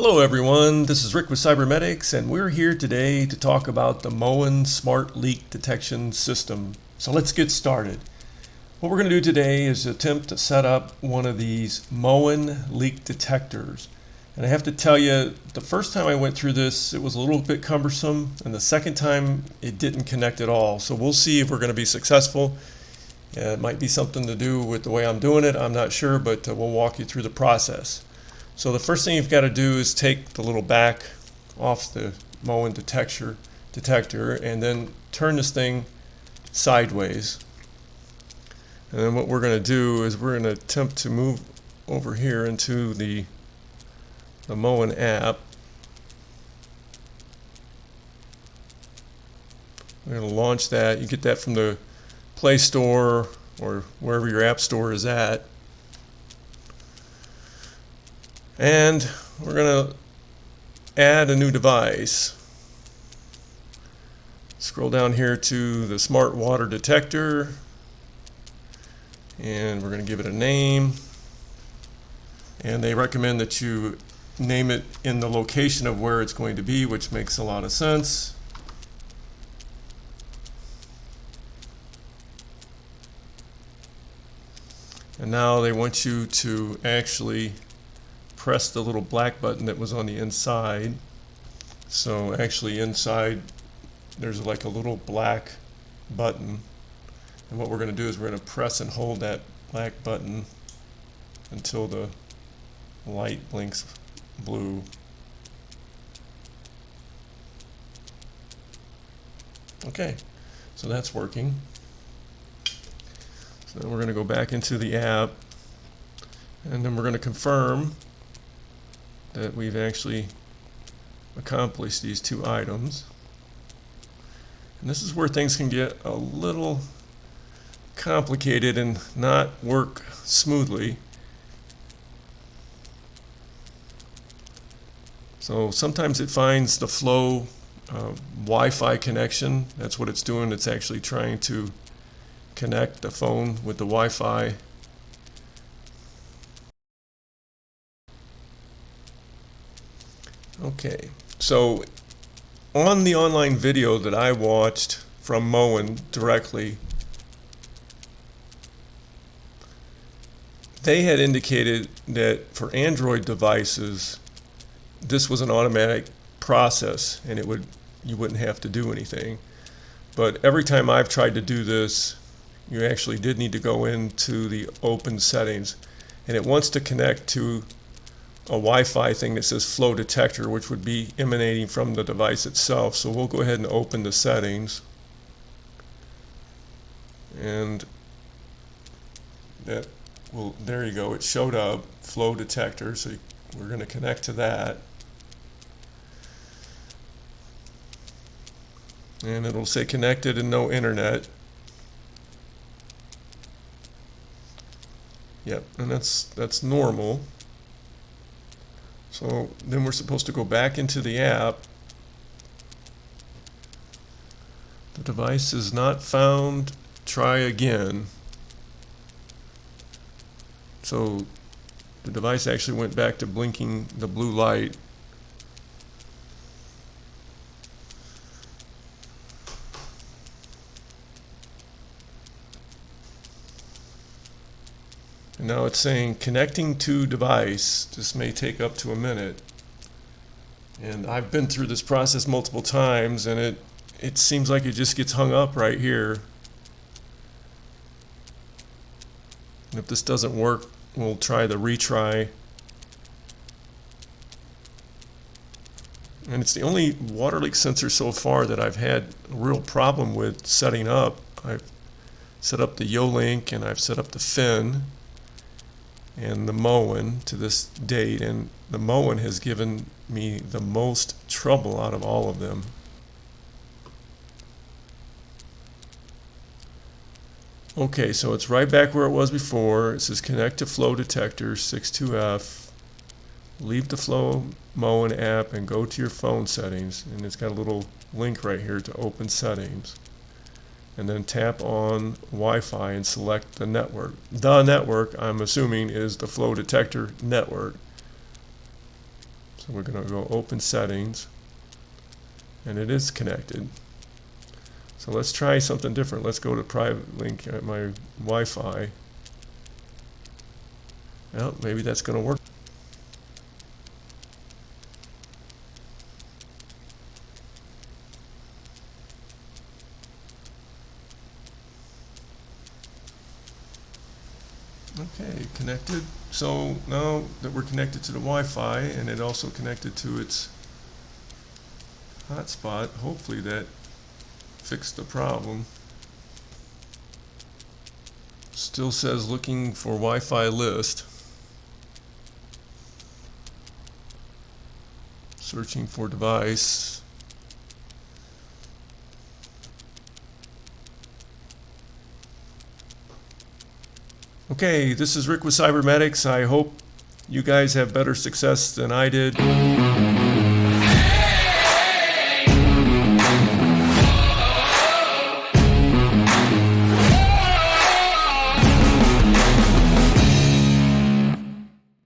Hello everyone, this is Rick with Cybernetics, and we're here today to talk about the Moen Smart Leak Detection System. So let's get started. What we're going to do today is attempt to set up one of these Moen leak detectors. And I have to tell you, the first time I went through this, it was a little bit cumbersome, and the second time it didn't connect at all. So we'll see if we're going to be successful. It might be something to do with the way I'm doing it, I'm not sure, but we'll walk you through the process. So the first thing you've got to do is take the little back off the Moen detector and then turn this thing sideways. And then what we're going to do is we're going to attempt to move over here into the Moen app. We're going to launch that. You get that from the Play Store or wherever your app store is at. And we're going to add a new device. Scroll down here to the smart water detector, and we're going to give it a name. And they recommend that you name it in the location of where it's going to be, which makes a lot of sense. And now they want you to actually press the little black button that was on the inside. So actually inside there's like a little black button, and what we're going to do is we're going to press and hold that black button until the light blinks blue. Okay, so that's working. So then we're going to go back into the app, and then we're going to confirm that we've actually accomplished these two items. And this is where things can get a little complicated and not work smoothly. So sometimes it finds the flow Wi-Fi connection. That's what it's doing. It's actually trying to connect the phone with the Wi-Fi. Okay, so on the online video that I watched from Moen directly, they had indicated that for Android devices, this was an automatic process and you wouldn't have to do anything. But every time I've tried to do this, you actually did need to go into the open settings, and it wants to connect to a Wi-Fi thing that says flow detector, which would be emanating from the device itself. So we'll go ahead and open the settings, and that will, there you go, it showed up, flow detector. So we're going to connect to that, and it'll say connected and no internet. Yep, and that's normal. So then we're supposed to go back into the app. The device is not found. Try again. So the device actually went back to blinking the blue light. And now it's saying connecting to device. This may take up to a minute. And I've been through this process multiple times, and it seems like it just gets hung up right here. And if this doesn't work, we'll try the retry. And it's the only water leak sensor so far that I've had a real problem with setting up. I've set up the Yolink, and I've set up the Fin and the Moen to this date, and the Moen has given me the most trouble out of all of them. Okay, so it's right back where it was before. It says connect to flow detector 62F, leave the flow Moen app and go to your phone settings, and it's got a little link right here to open settings. And then tap on Wi-Fi and select the network. The network, I'm assuming, is the flow detector network. So we're going to go open settings, and it is connected. So let's try something different. Let's go to private link at my Wi-Fi. Well, maybe that's going to work. Okay, connected. So now that we're connected to the Wi-Fi and it also connected to its hotspot, hopefully that fixed the problem. Still says looking for Wi-Fi list. Searching for device. Okay, this is Rick with Cybernetics. I hope you guys have better success than I did.